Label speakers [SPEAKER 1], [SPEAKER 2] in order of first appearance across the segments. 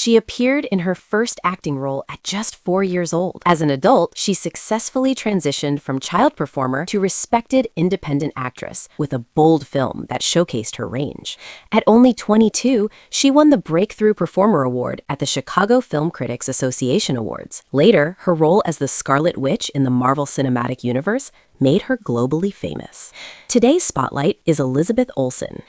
[SPEAKER 1] She appeared in her first acting role at just 4 years old. As an adult, she successfully transitioned from child performer to respected independent actress with a bold film that showcased her range. At only 22, she won the Breakthrough Performer Award at the Chicago Film Critics Association Awards. Later, her role as the Scarlet Witch in the Marvel Cinematic Universe made her globally famous. Today's spotlight is Elizabeth Olsen.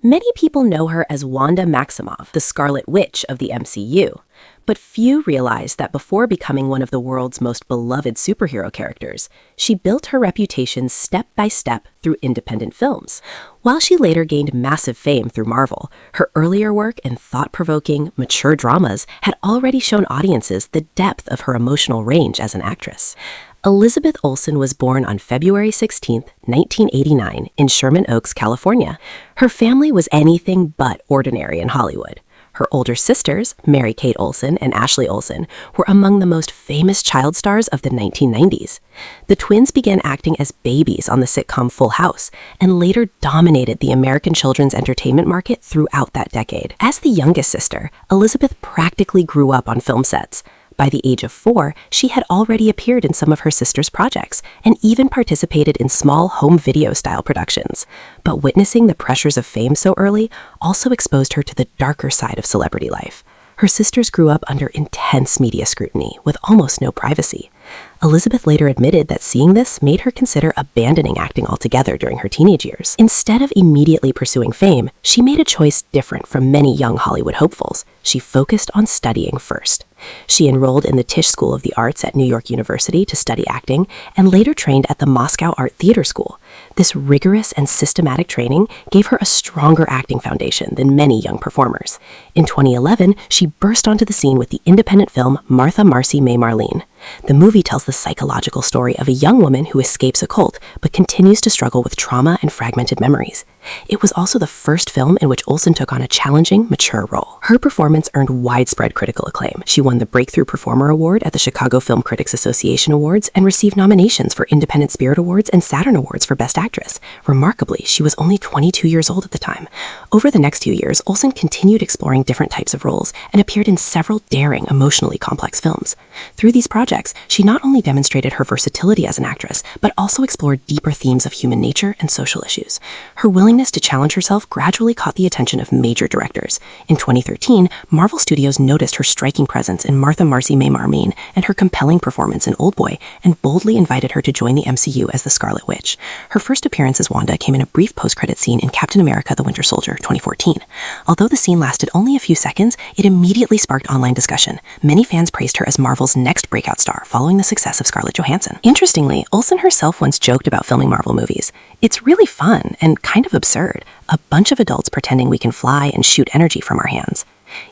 [SPEAKER 1] Many people know her as Wanda Maximoff, the Scarlet Witch of the MCU. But few realize that before becoming one of the world's most beloved superhero characters, she built her reputation step by step through independent films. While she later gained massive fame through Marvel, her earlier work in thought-provoking, mature dramas had already shown audiences the depth of her emotional range as an actress. Elizabeth Olsen was born on February 16, 1989, in Sherman Oaks, California. Her family was anything but ordinary in Hollywood. Her older sisters, Mary-Kate Olsen and Ashley Olsen, were among the most famous child stars of the 1990s. The twins began acting as babies on the sitcom Full House and later dominated the American children's entertainment market throughout that decade. As the youngest sister, Elizabeth practically grew up on film sets. By the age of 4, she had already appeared in some of her sister's projects and even participated in small home video-style productions. But witnessing the pressures of fame so early also exposed her to the darker side of celebrity life. Her sisters grew up under intense media scrutiny with almost no privacy. Elizabeth later admitted that seeing this made her consider abandoning acting altogether during her teenage years. Instead of immediately pursuing fame, she made a choice different from many young Hollywood hopefuls. She focused on studying first. She enrolled in the Tisch School of the Arts at New York University to study acting and later trained at the Moscow Art Theater School. This rigorous and systematic training gave her a stronger acting foundation than many young performers. In 2011, she burst onto the scene with the independent film Martha Marcy May Marlene. The movie tells the psychological story of a young woman who escapes a cult but continues to struggle with trauma and fragmented memories. It was also the first film in which Olsen took on a challenging, mature role. Her performance earned widespread critical acclaim. She won the Breakthrough Performer Award at the Chicago Film Critics Association Awards and received nominations for Independent Spirit Awards and Saturn Awards for Best Actress. Remarkably, she was only 22 years old at the time. Over the next few years, Olsen continued exploring different types of roles and appeared in several daring, emotionally complex films. Through these projects, she not only demonstrated her versatility as an actress, but also explored deeper themes of human nature and social issues. Her willingness to challenge herself gradually caught the attention of major directors. In 2013, Marvel Studios noticed her striking presence in Martha Marcy May Marlene and her compelling performance in Oldboy, and boldly invited her to join the MCU as the Scarlet Witch. Her first appearance as Wanda came in a brief post-credit scene in Captain America: The Winter Soldier, 2014. Although the scene lasted only a few seconds, it immediately sparked online discussion. Many fans praised her as Marvel's next breakout star, following the success of Scarlett Johansson. Interestingly, Olsen herself once joked about filming Marvel movies. "It's really fun and kind of absurd. A bunch of adults pretending we can fly and shoot energy from our hands."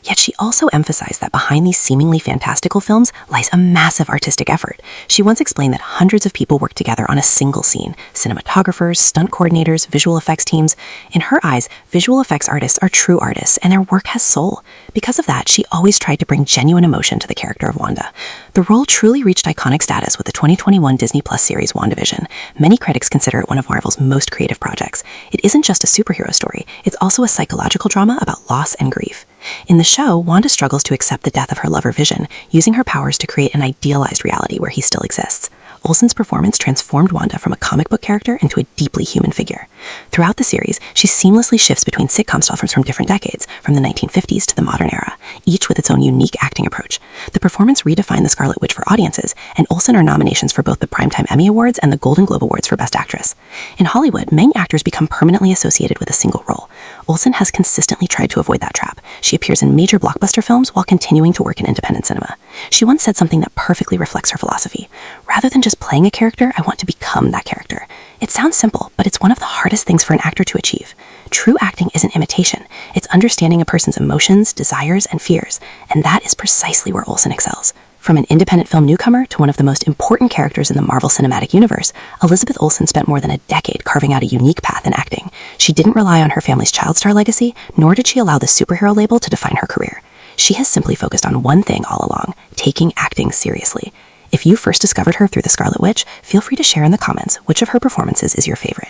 [SPEAKER 1] Yet she also emphasized that behind these seemingly fantastical films lies a massive artistic effort. She once explained that hundreds of people work together on a single scene: cinematographers, stunt coordinators, visual effects teams. In her eyes, visual effects artists are true artists, and their work has soul. Because of that, she always tried to bring genuine emotion to the character of Wanda. The role truly reached iconic status with the 2021 Disney Plus series WandaVision. Many critics consider it one of Marvel's most creative projects. It isn't just a superhero story, it's also a psychological drama about loss and grief. In the show, Wanda struggles to accept the death of her lover Vision, using her powers to create an idealized reality where he still exists. Olsen's performance transformed Wanda from a comic book character into a deeply human figure. Throughout the series, she seamlessly shifts between sitcom styles from different decades, from the 1950s to the modern era, each with its own unique acting approach. The performance redefined the Scarlet Witch for audiences, and Olsen earned nominations for both the Primetime Emmy Awards and the Golden Globe Awards for Best Actress. In Hollywood, many actors become permanently associated with a single role. Olsen has consistently tried to avoid that trap. She appears in major blockbuster films while continuing to work in independent cinema. She once said something that perfectly reflects her philosophy. Rather than just playing a character, I want to become that character. It sounds simple, but it's one of the hardest things for an actor to achieve. True acting isn't imitation. It's understanding a person's emotions, desires, and fears. And that is precisely where Olsen excels. From an independent film newcomer to one of the most important characters in the Marvel Cinematic Universe, Elizabeth Olsen spent more than a decade carving out a unique path in acting. She didn't rely on her family's child star legacy, nor did she allow the superhero label to define her career. She has simply focused on one thing all along: taking acting seriously. If you first discovered her through The Scarlet Witch, feel free to share in the comments which of her performances is your favorite.